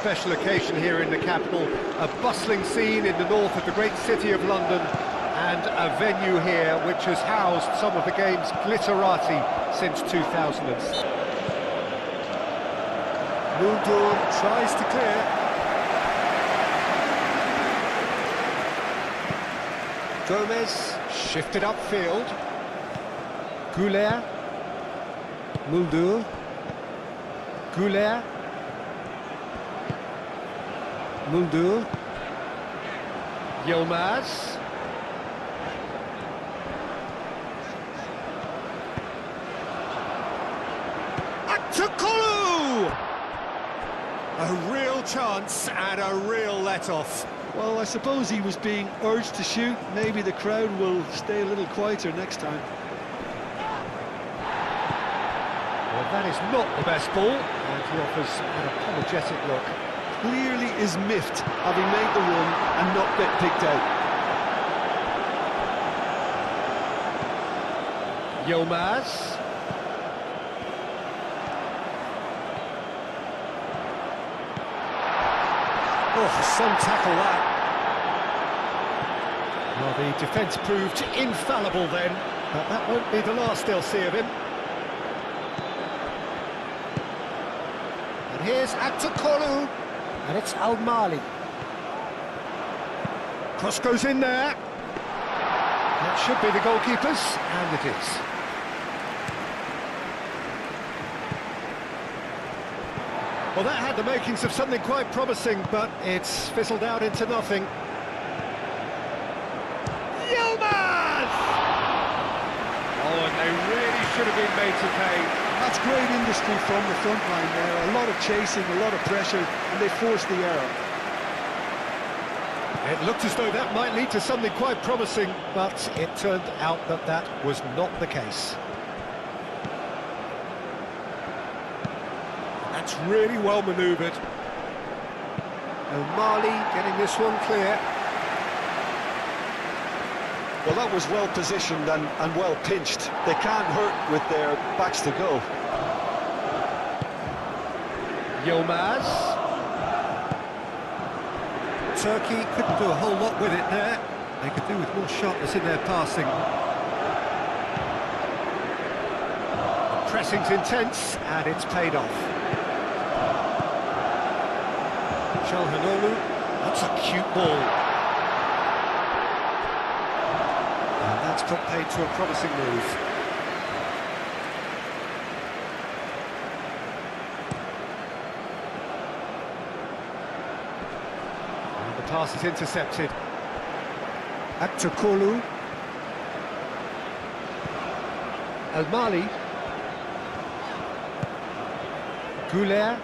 special occasion here in the capital, a bustling scene in the north of the great city of London, and a venue here which has housed some of the game's glitterati since 2006. Muldur tries to clear. Gomez shifted upfield. Goulet. Muldur. Goulet. Muldur. Yilmaz. Aktakolu! A real chance and a real let-off. Well, I suppose he was being urged to shoot. Maybe the crowd will stay a little quieter next time. Well, that is not the best ball, and he offers an apologetic look. Clearly is miffed, having made the run and not get picked out. Yilmaz. Oh, some tackle that. Well, the defence proved infallible then, but that won't be the last they'll see of him. And here's Aktakolu, and it's Al-Mali. Cross goes in there. That should be the goalkeeper's, and it is. Well, that had the makings of something quite promising, but it's fizzled out into nothing. Yilmaz! Oh, and they really should have been made to pay. That's great industry from the front line there. A lot of chasing, a lot of pressure, and they forced the error. It looked as though that might lead to something quite promising, but it turned out that that was not the case. That's really well manoeuvred. Al-Mali getting this one clear. Well, that was well positioned and well pinched. They can't hurt with their backs to goal. Yilmaz. Turkey couldn't do a whole lot with it there. They could do with more sharpness in their passing. The pressing's intense, and it's paid off. Çalhanoğlu, that's a cute ball. And that's put paid to a promising move. And the pass is intercepted. Aktakolu. Al-Mali. Goulet.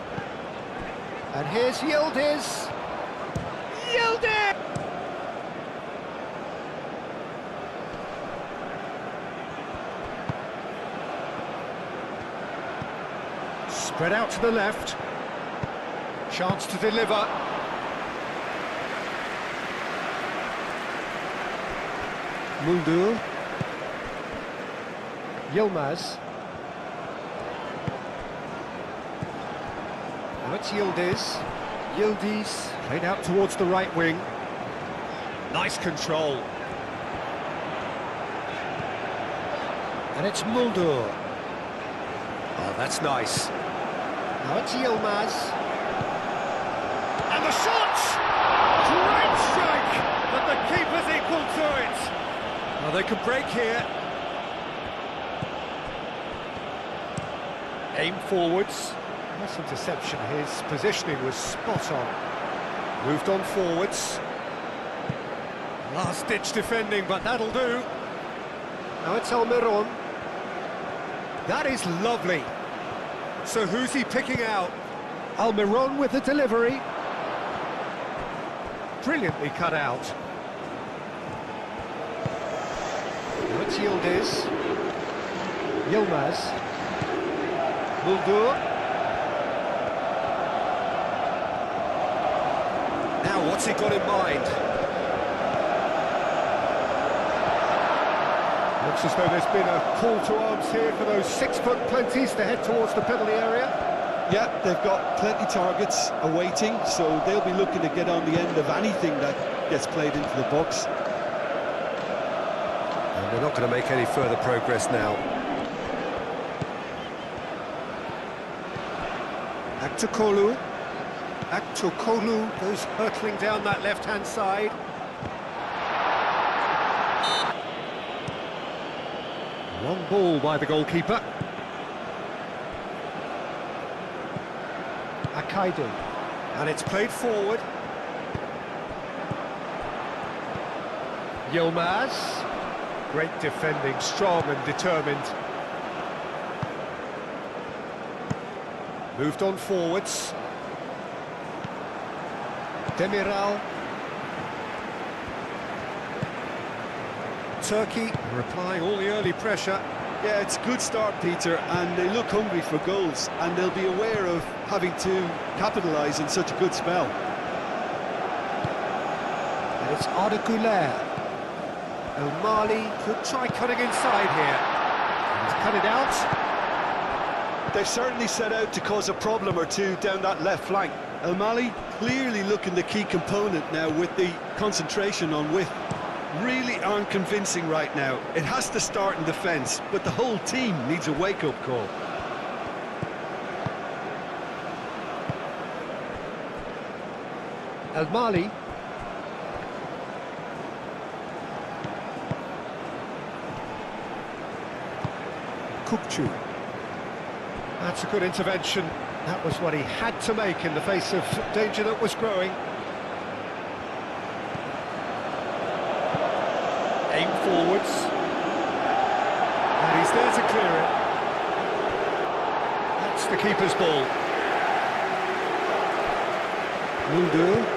And here's Yildiz. Yildiz! Spread out to the left. Chance to deliver. Muldur. Yilmaz. Now it's Yildiz. Yildiz played out towards the right wing. Nice control. And it's Muldur. Oh, that's nice. Now it's Yilmaz. And the shot! Great strike! But the keeper's equal to it. Well, they could break here. Aim forwards. Nice interception. His positioning was spot on. Moved on forwards. Last-ditch defending, but that'll do. Now it's Almiron. That is lovely. So who's he picking out? Almiron with the delivery. Brilliantly cut out. Now it's Yildiz. Yilmaz. Muldur. Now what's he got in mind? Looks as though there's been a call to arms here for those 6 foot plenties to head towards the penalty area. Yeah, they've got plenty targets awaiting, so they'll be looking to get on the end of anything that gets played into the box. And they're not going to make any further progress now. Aktokolu goes hurtling down that left-hand side. Long ball by the goalkeeper. Akaidu. And it's played forward. Yilmaz. Great defending, strong and determined. Moved on forwards. Demiral. Turkey replying all the early pressure. Yeah, it's a good start, Peter, and they look hungry for goals, and they'll be aware of having to capitalise in such a good spell. And it's Arda Güler. O'Malley could try cutting inside here. He's cut it out. They've certainly set out to cause a problem or two down that left flank. O'Malley clearly looking the key component now with the concentration on width. Really aren't convincing right now. It has to start in defence, but the whole team needs a wake-up call. O'Malley. Kukçu. That's a good intervention. That was what he had to make in the face of danger that was growing. Aim forwards. And he's there to clear it. That's the keeper's ball. Mulder.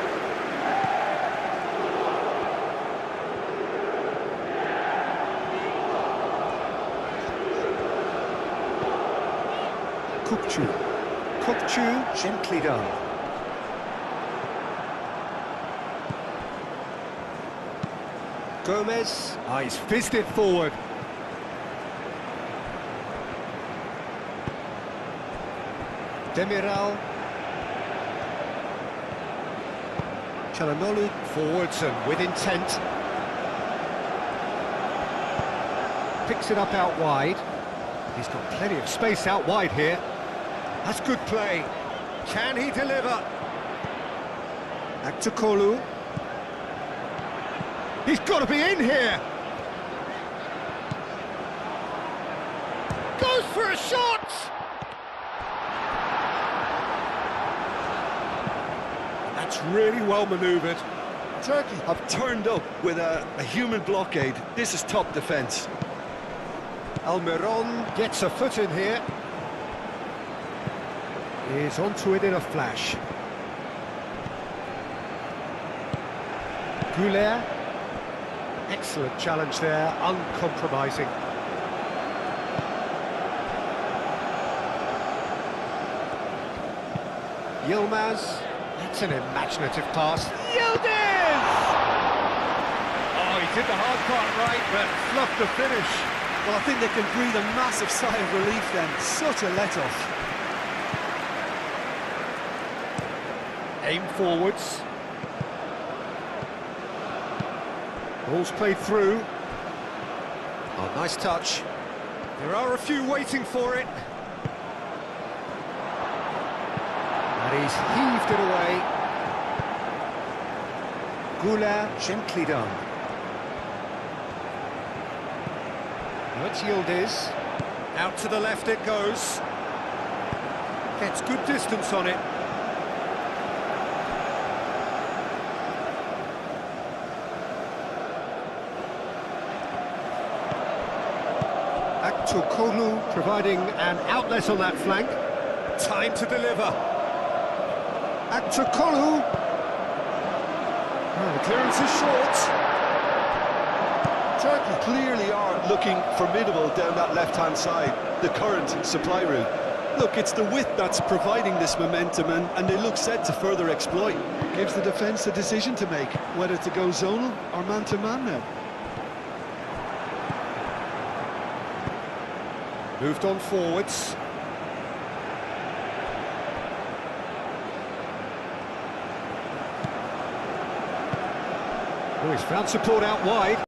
Kukçu, gently done. Gomez, he's fizzed it forward. Demiral. Çalhanoğlu forwards and with intent. Picks it up out wide. He's got plenty of space out wide here. That's good play. Can he deliver? Aktokolu. He's got to be in here. Goes for a shot. That's really well manoeuvred. Turkey have turned up with a human blockade. This is top defence. Almiron gets a foot in here. Is onto it in a flash. Güler. Excellent challenge there, uncompromising. Yilmaz. That's an imaginative pass. Yildiz! Oh, he did the hard part right, but fluffed the finish. Well, I think they can breathe a massive sigh of relief then. Such a let-off. Aim forwards. Ball's played through. Oh, nice touch. There are a few waiting for it. And he's heaved it away. Güler, gently done. Now it's Yildiz. Out to the left it goes. Gets good distance on it. Aktokolu providing an outlet on that flank. Time to deliver. Aktokolu. Oh, the clearance is short. Turkey clearly are looking formidable down that left-hand side, the current supply route. Look, it's the width that's providing this momentum, and they look set to further exploit. Gives the defence a decision to make, whether to go zonal or man-to-man now. Moved on forwards. Oh, he's found support out wide.